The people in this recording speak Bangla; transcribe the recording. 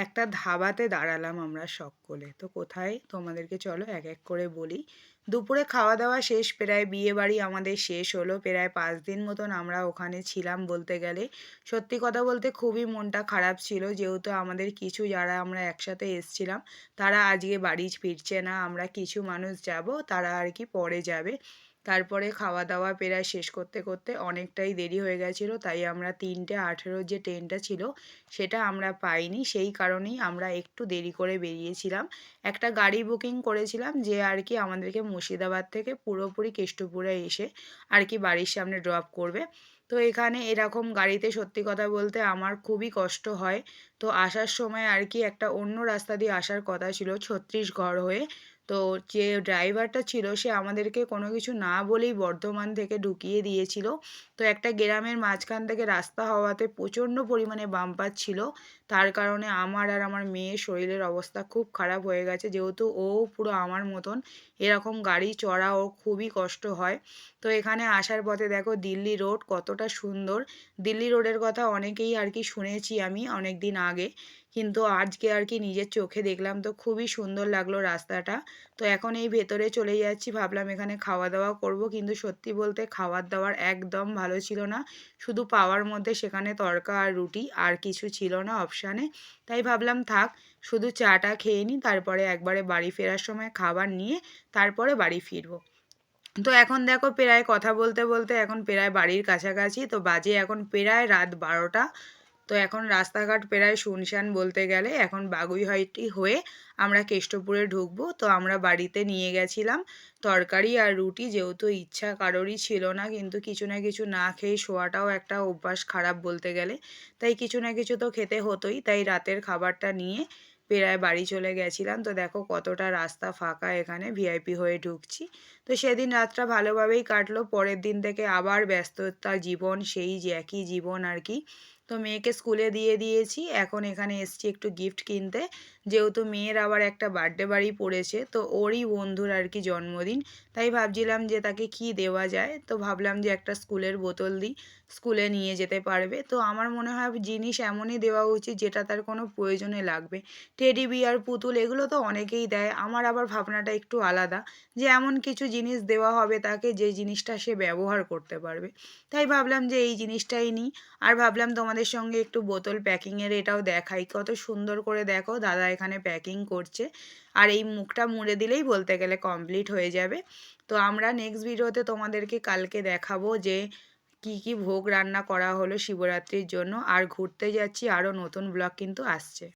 একটা ধাবাতে দাঁড়ালাম আমরা সকলে। তো কোথায় তোমাদেরকে চলো এক এক করে বলি। দুপুরে খাওয়া দাওয়া শেষ, প্রায় বিয়েবাড়ি আমাদের শেষ হলো। প্রায় 5 দিন মতন আমরা ওখানে ছিলাম বলতে গেলে। সত্যি কথা বলতে খুবই মনটা খারাপ ছিল, যেহেতু আমাদের কিছু যারা আমরা একসাথে এসছিলাম তারা আজকে বাড়ি ফিরছে না। আমরা কিছু মানুষ যাব, তারা আর কি পরে যাবে। তারপরে খাওয়া দাওয়া প্রায় শেষ করতে করতে অনেকটাই দেরি হয়ে গেছিলো, তাই আমরা 3:18 যে ট্রেনটা ছিল সেটা আমরা পাইনি। সেই কারণেই আমরা একটু দেরি করে বেরিয়েছিলাম। একটা গাড়ি বুকিং করেছিলাম যে আর কি আমাদেরকে মুর্শিদাবাদ থেকে পুরোপুরি কেষ্টপুরে এসে আর কি বাড়ির সামনে ড্রপ করবে। তো এখানে এরকম গাড়িতে সত্যি কথা বলতে আমার খুবই কষ্ট হয়। তো আসার সময় আর কি একটা অন্য রাস্তা দিয়ে আসার কথা ছিল, ছত্তিশগড় হয়ে। তো যে ড্রাইভারটা ছিল সে আমাদেরকে কোনো কিছু না বলেই বর্ধমান থেকে ঢুকিয়ে দিয়েছিল। তো একটা গ্রামের মাঝখান থেকে রাস্তা হওয়াতে প্রচণ্ড পরিমাণে বাম্পার ছিল। তার কারণে আমার আর আমার মেয়ের শরীরের অবস্থা খুব খারাপ হয়ে গেছে, যেহেতু ও পুরো আমার মতন এরকম গাড়ি চড়া ওর খুবই কষ্ট হয়। তো এখানে আসার পথে দেখো দিল্লি রোড কতটা সুন্দর। দিল্লি রোডের কথা অনেকেই আর কি শুনেছি আমি অনেক দিন আগে, কিন্তু আজকে আর কি নিজের চোখে দেখলাম, তো খুবই সুন্দর লাগলো রাস্তাটা। তো এখন এই ভেতরে চলে যাচ্ছি, ভাবলাম এখানে খাওয়া দাওয়া করব, কিন্তু সত্যি বলতে খাবার দাবার একদম ভালো ছিল না। শুধু পাওয়ার মধ্যে সেখানে তড়কা আর রুটি, আর কিছু ছিল না অপশানে। তাই ভাবলাম থাক, শুধু চাটা খেয়ে নিই, তারপরে একবারে বাড়ি ফেরার সময় খাবার নিয়ে তারপরে বাড়ি ফিরবো। তো এখন দেখো প্রায় কথা বলতে বলতে এখন প্রায় বাড়ির কাছাকাছি, তো বাজে এখন প্রায় রাত 12টা। তো এখন রাস্তাঘাট প্রায় শুনশান বলতে গেলে। এখন বাগুইহাটি হয়ে আমরা কেষ্টপুরে ঢুকবো। তো আমরা বাড়িতে নিয়ে গেছিলাম তরকারি আর রুটি, যেহেতু ইচ্ছা কারোরই ছিল না, কিন্তু কিছু না কিছু না খেয়ে শোয়াটাও একটা অভ্যাস খারাপ বলতে গেলে। তাই কিছু না কিছু তো খেতে হতোই, তাই রাতের খাবারটা নিয়ে প্রায় বাড়ি চলে গেছিলাম। তো দেখো কতটা রাস্তা ফাঁকা, এখানে ভিআইপি হয়ে ঢুকছি। তো সেদিন রাতটা ভালোভাবেই কাটলো। পরের দিন থেকে আবার ব্যস্ততা জীবন, সেই যে একই জীবন আর কি। তো মেয়েকে স্কুলে দিয়ে দিয়েছি, এখন এখানে এসছি একটু গিফট কিনতে, যেহেতু মেয়ের আবার একটা বার্থডে বাড়ি পড়েছে, তো ওরই বন্ধুর আর কি জন্মদিন। তাই ভাবছিলাম যে তাকে কি দেওয়া যায়, তো ভাবলাম যে একটা স্কুলের বোতল দিই, স্কুলে নিয়ে যেতে পারবে। তো আমার মনে হয় জিনিস এমনই দেওয়া উচিত যেটা তার কোনো প্রয়োজনে লাগবে। টেডি বিয়ার, পুতুল এগুলো তো অনেকেই দেয়, আমার আবার ভাবনাটা একটু আলাদা, যে এমন কিছু জিনিস দেওয়া হবে তাকে যে জিনিসটা সে ব্যবহার করতে পারবে। তাই ভাবলাম যে এই জিনিসটাই নিই। আর ভাবলাম তোমাদের সঙ্গে একটু বোতল প্যাকিংয়ের এটাও দেখাই, কত সুন্দর করে দেখো দাদা এখানে প্যাকিং করছে। আর এই মুখটা মুড়ে দিলেই বলতে গেলে কমপ্লিট হয়ে যাবে। তো আমরা নেক্সট ভিডিওতে তোমাদেরকে কালকে দেখাবো যে কি কি ভোগ রান্না করা হলো শিবরাত্রির জন্য। আর ঘুরতে যাচ্ছি, আরও নতুন ব্লগ কিন্তু আসছে।